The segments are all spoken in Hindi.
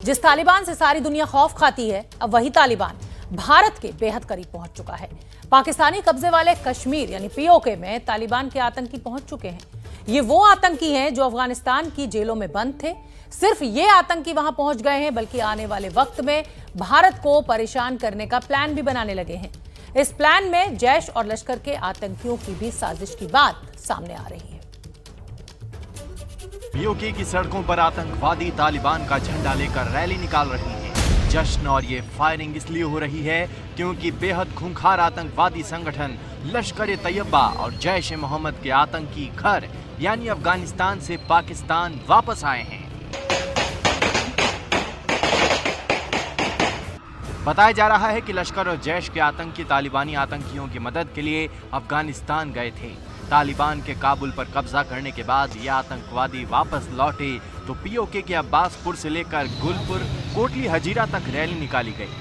जिस तालिबान से सारी दुनिया खौफ खाती है, अब वही तालिबान भारत के बेहद करीब पहुंच चुका है। पाकिस्तानी कब्जे वाले कश्मीर यानी पीओके में तालिबान के आतंकी पहुंच चुके हैं। ये वो आतंकी हैं जो अफगानिस्तान की जेलों में बंद थे। सिर्फ ये आतंकी वहां पहुंच गए हैं, बल्कि आने वाले वक्त में भारत को परेशान करने का प्लान भी बनाने लगे हैं। इस प्लान में जैश और लश्कर के आतंकियों की भी साजिश की बात सामने आ रही है। पीओके की सड़कों पर आतंकवादी तालिबान का झंडा लेकर रैली निकाल रही हैं। जश्न और ये फायरिंग इसलिए हो रही है क्योंकि बेहद खूंखार आतंकवादी संगठन लश्कर ए तैयबा और जैश ए मोहम्मद के आतंकी घर यानी अफगानिस्तान से पाकिस्तान वापस आए हैं। बताया जा रहा है कि लश्कर और जैश के आतंकी तालिबानी आतंकियों की मदद के लिए अफगानिस्तान गए थे। तालिबान के काबुल पर कब्जा करने के बाद ये आतंकवादी वापस लौटे तो पीओके के अब्बासपुर से लेकर गुलपुर कोटली हजीरा तक रैली निकाली गई।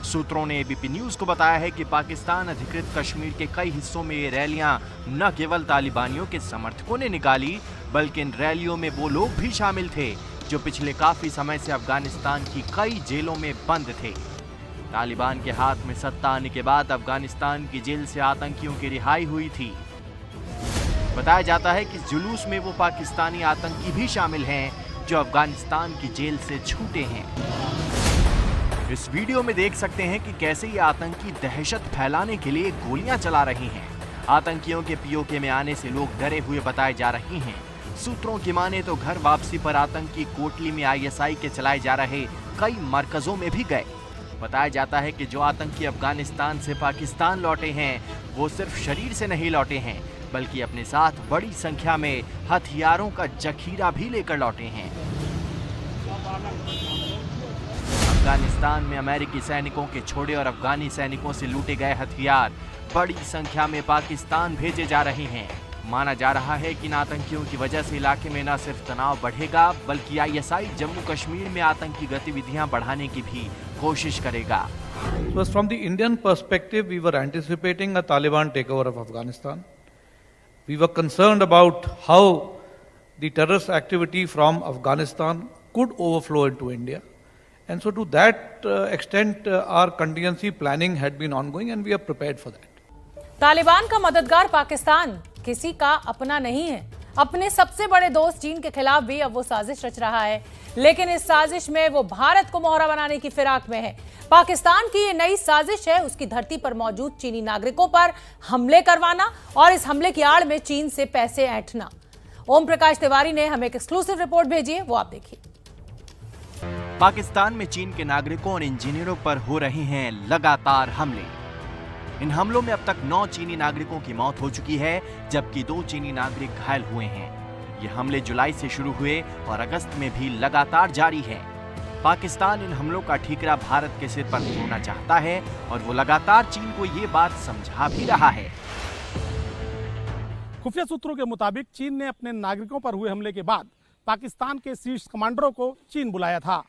सूत्रों ने एबीपी न्यूज को बताया है कि पाकिस्तान अधिकृत कश्मीर के कई हिस्सों में ये रैलियां न केवल तालिबानियों के समर्थकों ने निकाली, बल्कि इन रैलियों में वो लोग भी शामिल थे जो पिछले काफी समय से अफगानिस्तान की कई जेलों में बंद थे। तालिबान के हाथ में सत्ता आने के बाद अफगानिस्तान की जेल से आतंकियों की रिहाई हुई थी। बताया जाता है कि जुलूस में वो पाकिस्तानी आतंकी भी शामिल हैं जो अफगानिस्तान की जेल से छूटे हैं। इस वीडियो में देख सकते हैं कि कैसे ये आतंकी दहशत फैलाने के लिए गोलियां चला रही हैं। आतंकियों के पीओके में आने से लोग डरे हुए बताए जा रहे हैं। सूत्रों की माने तो घर वापसी पर आतंकी कोटली में आईएसआई के चलाए जा रहे कई मरकजों में भी गए। बताया जाता है कि जो आतंकी अफगानिस्तान से पाकिस्तान लौटे हैं वो सिर्फ शरीर से नहीं लौटे हैं, बल्कि अपने साथ बड़ी संख्या में हथियारों का जखीरा भी लेकर लौटे हैं। अफगानिस्तान में अमेरिकी सैनिकों के छोड़े और अफगानी सैनिकों से लूटे गए हथियार बड़ी संख्या में पाकिस्तान भेजे जा रहे हैं। माना जा रहा है कि इन आतंकियों की वजह से इलाके में न सिर्फ तनाव बढ़ेगा, बल्कि आईएसआई जम्मू कश्मीर में आतंकी गतिविधियां बढ़ाने की भी कोशिश करेगा। So from the Indian perspective, we were anticipating a Taliban takeover of Afghanistan. We were concerned about how the terrorist activity from Afghanistan could overflow into India. And so to that extent, our contingency planning had been ongoing and we are prepared for that. Taliban का मददगार पाकिस्तान किसी का अपना नहीं है। अपने सबसे बड़े दोस्त चीन के खिलाफ भी अब वो साजिश रच रहा है, लेकिन इस साजिश में वो भारत को मोहरा बनाने की फिराक में है। पाकिस्तान की ये नई साजिश है उसकी धरती पर मौजूद चीनी नागरिकों पर हमले करवाना और इस हमले की आड़ में चीन से पैसे ऐंठना। ओम प्रकाश तिवारी ने हमें एक एक्सक्लूसिव रिपोर्ट भेजी है, वो आप देखिए। पाकिस्तान में चीन के नागरिकों और इंजीनियरों पर हो रहे हैं लगातार हमले। इन हमलों में अब तक 9 चीनी नागरिकों की मौत हो चुकी है, जबकि 2 चीनी नागरिक घायल हुए हैं। ये हमले जुलाई से शुरू हुए और अगस्त में भी लगातार जारी है। पाकिस्तान इन हमलों का ठीकरा भारत के सिर पर तोड़ना चाहता है और वो लगातार चीन को ये बात समझा भी रहा है। खुफिया सूत्रों के मुताबिक चीन ने अपने नागरिकों पर हुए हमले के बाद पाकिस्तान के शीर्ष कमांडरों को चीन बुलाया था।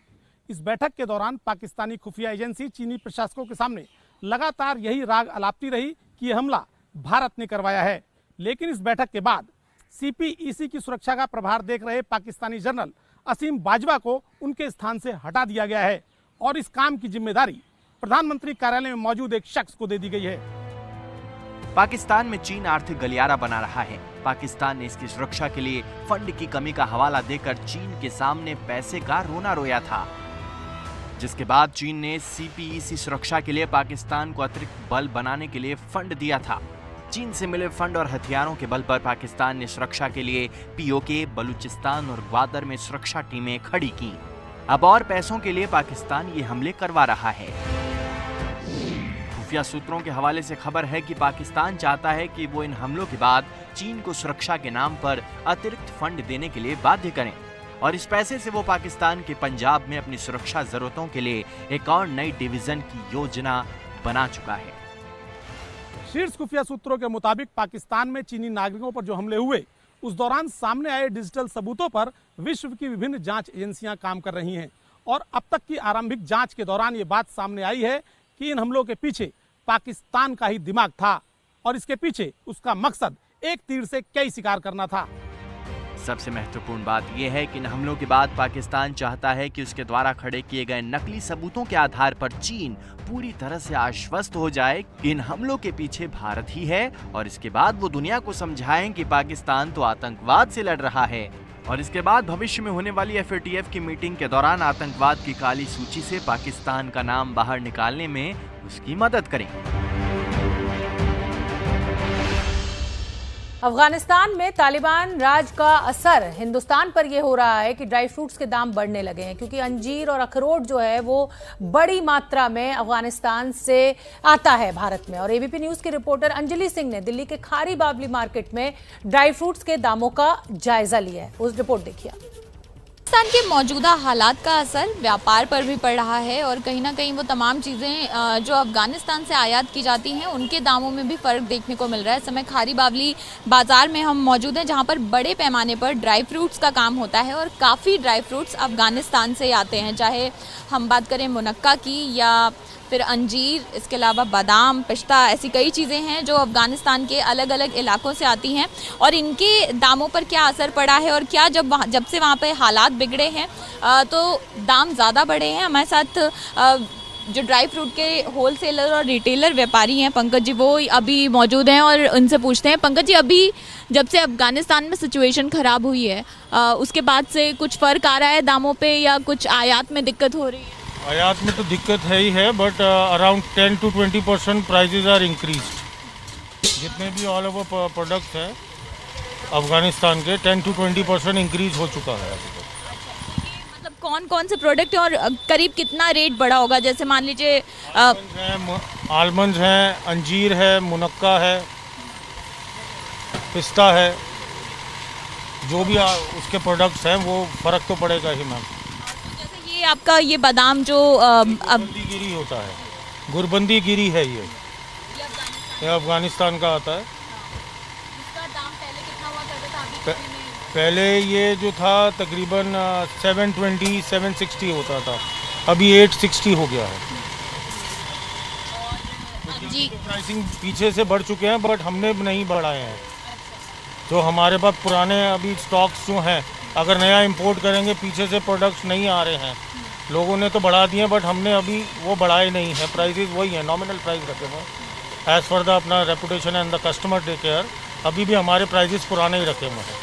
इस बैठक के दौरान पाकिस्तानी खुफिया एजेंसी चीनी प्रशासकों के सामने लगातार यही राग अलापती रही कि यह हमला भारत ने करवाया है। लेकिन इस बैठक के बाद सीपीईसी की सुरक्षा का प्रभार देख रहे पाकिस्तानी जनरल असीम बाजवा को उनके स्थान से हटा दिया गया है और इस काम की जिम्मेदारी प्रधानमंत्री कार्यालय में मौजूद एक शख्स को दे दी गई है। पाकिस्तान में चीन आर्थिक गलियारा बना रहा है। पाकिस्तान ने इसकी सुरक्षा के लिए फंड की कमी का हवाला देकर चीन के सामने पैसे का रोना रोया था, जिसके बाद चीन ने सीपीईसी सुरक्षा के लिए पाकिस्तान को अतिरिक्त बल बनाने के लिए फंड दिया था। चीन से मिले फंड और हथियारों के बल पर पाकिस्तान ने सुरक्षा के लिए पीओके, बलूचिस्तान और ग्वादर में सुरक्षा टीमें खड़ी की। अब और पैसों के लिए पाकिस्तान ये हमले करवा रहा है। खुफिया सूत्रों के हवाले से खबर है कि पाकिस्तान चाहता है कि वो इन हमलों के बाद चीन को सुरक्षा के नाम पर अतिरिक्त फंड देने के लिए बाध्य करें और इस पैसे से वो पाकिस्तान के पंजाब में अपनी सुरक्षा जरूरतों के लिए एक और नई डिवीजन की योजना बना चुका है। शीर्ष खुफिया सूत्रों के मुताबिक पाकिस्तान में चीनी नागरिकों पर जो हमले हुए उस दौरान सामने आए डिजिटल सबूतों पर विश्व की विभिन्न जांच एजेंसियां काम कर रही हैं और अब तक की आरंभिक जांच के दौरान ये बात सामने आई है कि इन हमलों के पीछे पाकिस्तान का ही दिमाग था और इसके पीछे उसका मकसद एक तीर से कई शिकार करना था। सबसे महत्वपूर्ण बात यह है कि इन हमलों के बाद पाकिस्तान चाहता है कि उसके द्वारा खड़े किए गए नकली सबूतों के आधार पर चीन पूरी तरह से आश्वस्त हो जाए कि इन हमलों के पीछे भारत ही है, और इसके बाद वो दुनिया को समझाएं कि पाकिस्तान तो आतंकवाद से लड़ रहा है, और इसके बाद भविष्य में होने वाली FATF की मीटिंग के दौरान आतंकवाद की काली सूची से पाकिस्तान का नाम बाहर निकालने में उसकी मदद करें। अफगानिस्तान में तालिबान राज का असर हिंदुस्तान पर यह हो रहा है कि ड्राई फ्रूट्स के दाम बढ़ने लगे हैं, क्योंकि अंजीर और अखरोट जो है वो बड़ी मात्रा में अफगानिस्तान से आता है भारत में। और ABP न्यूज की रिपोर्टर अंजलि सिंह ने दिल्ली के खारी बावली मार्केट में ड्राई फ्रूट्स के दामों का जायजा लिया है। उस रिपोर्ट देखिए। पाकिस्तान के मौजूदा हालात का असर व्यापार पर भी पड़ रहा है और कहीं ना कहीं वो तमाम चीज़ें जो अफगानिस्तान से आयात की जाती हैं उनके दामों में भी फ़र्क देखने को मिल रहा है। इस समय खारी बावली बाज़ार में हम मौजूद हैं, जहां पर बड़े पैमाने पर ड्राई फ्रूट्स का काम होता है और काफ़ी ड्राई फ्रूट्स अफगानिस्तान से आते हैं, चाहे हम बात करें मुनक्का की या फिर अंजीर, इसके अलावा बादाम, पिस्ता, ऐसी कई चीज़ें हैं जो अफ़गानिस्तान के अलग अलग इलाकों से आती हैं। और इनके दामों पर क्या असर पड़ा है और क्या जब से वहाँ पे हालात बिगड़े हैं तो दाम ज़्यादा बढ़े हैं। हमारे साथ जो ड्राई फ्रूट के होलसेलर और रिटेलर व्यापारी हैं पंकज जी, वो अभी मौजूद हैं और उनसे पूछते हैं। पंकज जी, अभी जब से अफ़गानिस्तान में सिचुएशन ख़राब हुई है उसके बाद से कुछ फ़र्क आ रहा है दामों पे या कुछ आयात में दिक्कत हो रही है? आयात में तो दिक्कत है ही है, but around 10 to 20% prices are increased. जितने भी ऑल ओवर प्रोडक्ट्स हैं अफगानिस्तान के 10 to 20% इंक्रीज हो चुका है अभी तक। मतलब कौन कौन से प्रोडक्ट हैं और करीब कितना रेट बढ़ा होगा? जैसे मान लीजिए आलमंड्स हैं, अंजीर है, मुनक्का है, पिस्ता है, जो भी उसके प्रोडक्ट्स हैं वो फ़र्क तो पड़ेगा ही मैम। ये आपका ये बादाम जो गुरबंदी गिरी होता है, गुरबंदी गिरी है ये अफगानिस्तान का आता है। इसका दाम पहले कितना हुआ करता था? अभी कितने में? पहले ये जो था तकरीबन 720 760 होता था, अभी 860 हो गया है। जी, प्राइसिंग पीछे से बढ़ चुके हैं, बट हमने नहीं बढ़ाए हैं। जो हमारे पास पुराने अभी स्टॉक्स जो हैं, अगर नया इंपोर्ट करेंगे, पीछे से प्रोडक्ट्स नहीं आ रहे हैं, लोगों ने तो बढ़ा दिए बट हमने अभी वो बढ़ाए नहीं हैं। प्राइसेस वही हैं, नॉमिनल प्राइस रखे हुए हैं एज़ फॉर द अपना reputation and the customer take care. अभी भी हमारे प्राइसेस पुराने ही रखे हुए हैं।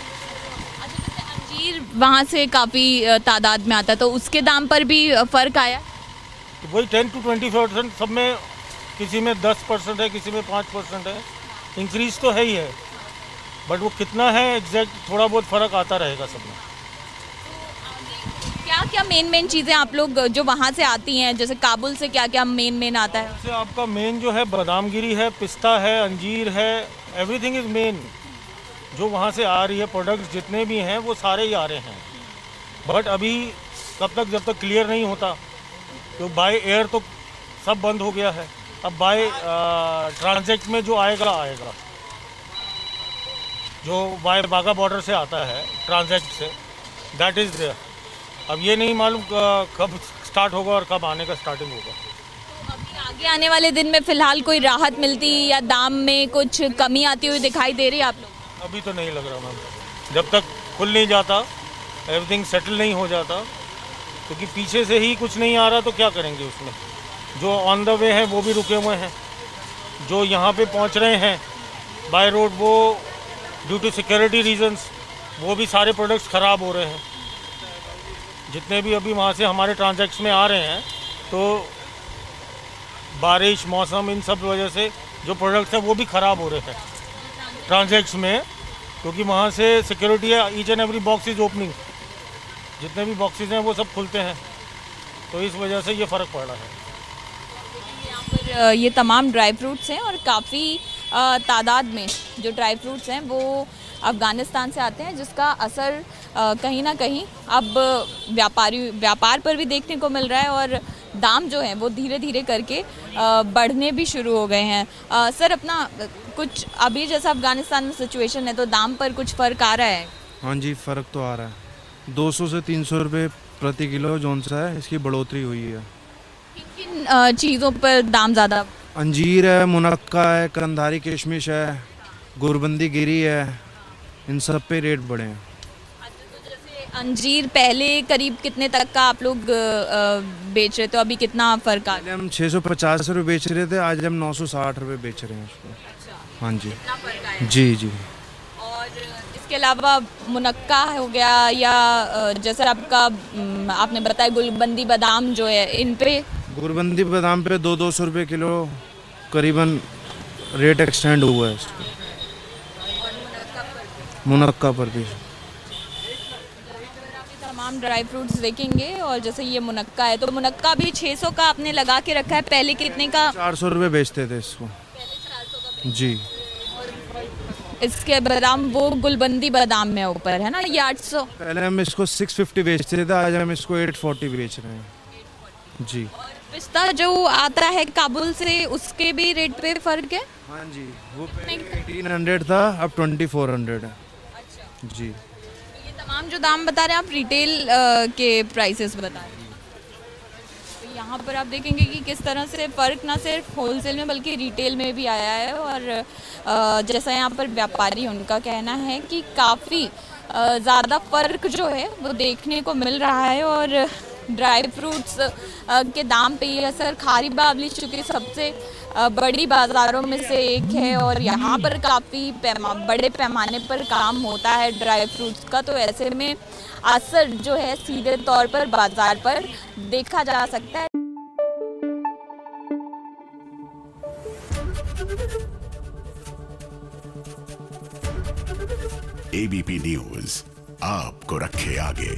अच्छा, जैसे अंजीर वहाँ से काफ़ी तादाद में आता है, तो उसके दाम पर भी फ़र्क आया? तो वही 10 to 20% सब में, किसी में 10% है, किसी में 5% है, इंक्रीज़ तो है ही है, बट वो कितना है एग्जैक्ट थोड़ा बहुत फ़र्क आता रहेगा सब में। क्या क्या मेन चीज़ें आप लोग जो वहाँ से आती हैं, जैसे काबुल से क्या क्या मेन आता है? जैसे आपका मेन जो है बादाम गिरी है, पिस्ता है, अंजीर है, एवरीथिंग इज़ मेन। जो वहाँ से आ रही है प्रोडक्ट्स जितने भी हैं वो सारे ही आ रहे हैं, बट अभी जब तक क्लियर नहीं होता, तो बाय एयर तो सब बंद हो गया है। अब बाय ट्रांजिट में जो आएगा जो बाय बागा बॉर्डर से आता है ट्रांजिट से, दैट इज़ देयर। अब ये नहीं मालूम कब स्टार्ट होगा और कब आने का स्टार्टिंग होगा। अभी आगे आने वाले दिन में फ़िलहाल कोई राहत मिलती या दाम में कुछ कमी आती हुई दिखाई दे रही है आप लोग? अभी तो नहीं लग रहा मैम, जब तक खुल नहीं जाता, एवरीथिंग सेटल नहीं हो जाता, क्योंकि पीछे से ही कुछ नहीं आ रहा तो क्या करेंगे उसमें। जो ऑन द वे हैं वो भी रुके हुए हैं, जो यहाँ पे पहुँच रहे हैं बाय रोड, वो ड्यू टू सिक्योरिटी रीजंस वो भी सारे प्रोडक्ट्स ख़राब हो रहे हैं। जितने भी अभी वहाँ से हमारे ट्रांजैक्ट्स में आ रहे हैं, तो बारिश, मौसम, इन सब वजह से जो प्रोडक्ट्स हैं वो भी ख़राब हो रहे हैं ट्रांजैक्ट्स में, क्योंकि वहाँ से सिक्योरिटी है, each and every box is opening, जितने भी बॉक्सेस हैं वो सब खुलते हैं, तो इस वजह से ये फ़र्क पड़ रहा है। यहाँ पर ये तमाम ड्राई फ्रूट्स हैं और काफ़ी तादाद में जो ड्राई फ्रूट्स हैं वो अफ़गानिस्तान से आते हैं, जिसका असर कहीं ना कहीं अब व्यापार पर भी देखने को मिल रहा है और दाम जो हैं वो धीरे धीरे करके बढ़ने भी शुरू हो गए हैं। सर, अपना कुछ अभी जैसा अफ़गानिस्तान में सिचुएशन है तो दाम पर कुछ फ़र्क आ रहा है? हाँ जी, फ़र्क तो आ रहा है। 200 से 300 रुपये प्रति किलो जौन सा है, इसकी बढ़ोतरी हुई है। किन किन चीज़ों पर दाम ज़्यादा? अंजीर है, मुनक्का है, कंधारी किशमिश है, गुरबंदी गिरी है, इन सब पे रेट बढ़े हैं। अंजीर पहले करीब कितने तक का आप लोग बेच रहे थे, अभी कितना फर्क आ पहले हम 650 रुपये बेच रहे थे, आज हम 960 रुपये बेच रहे हैं उसको। हाँ जी, कितना फर्क आया? जी जी। और इसके अलावा मुनक्का हो गया या जैसे आपका आपने बताया गुलबंदी बादाम जो है, इन पे गुलबंदी बादाम पे 200 रुपये किलो करीबन रेट एक्सटेंड हुआ है इसको। मुनक्का पर भी तमाम ड्राई फ्रूट्स देखेंगे। और जैसे ये मुनक्का है, तो मुनक्का भी 600 का आपने लगा के रखा है, पहले कितने का? 400 रुपये बेचते थे इसको जी। इसके बादाम वो गुलबंदी बादाम में ऊपर है ना, ये 800। पहले हम इसको 650 बेचते थे, आज हम इसको 840 बेच रहे हैं जी। पिस्ता जो आता है काबुल से, उसके भी रेट पे फर्क है? हाँ जी, वो पहले 1800 था, अब 2400 है जी। ये तमाम जो दाम बता रहे हैं आप रिटेल के प्राइसेस बता रहे हैं। तो यहाँ पर आप देखेंगे कि किस तरह से फ़र्क ना सिर्फ होलसेल में बल्कि रिटेल में भी आया है। और जैसा यहाँ पर व्यापारी, उनका कहना है कि काफ़ी ज़्यादा फ़र्क जो है वो देखने को मिल रहा है। और ड्राई फ्रूट्स के दाम पे ये असर, खारी बावली चूँकि सबसे बड़ी बाज़ारों में से एक है और यहाँ पर काफ़ी बड़े पैमाने पर काम होता है ड्राई फ्रूट्स का, तो ऐसे में असर जो है सीधे तौर पर बाज़ार पर देखा जा सकता है। एबीपी न्यूज़ आपको रखे आगे।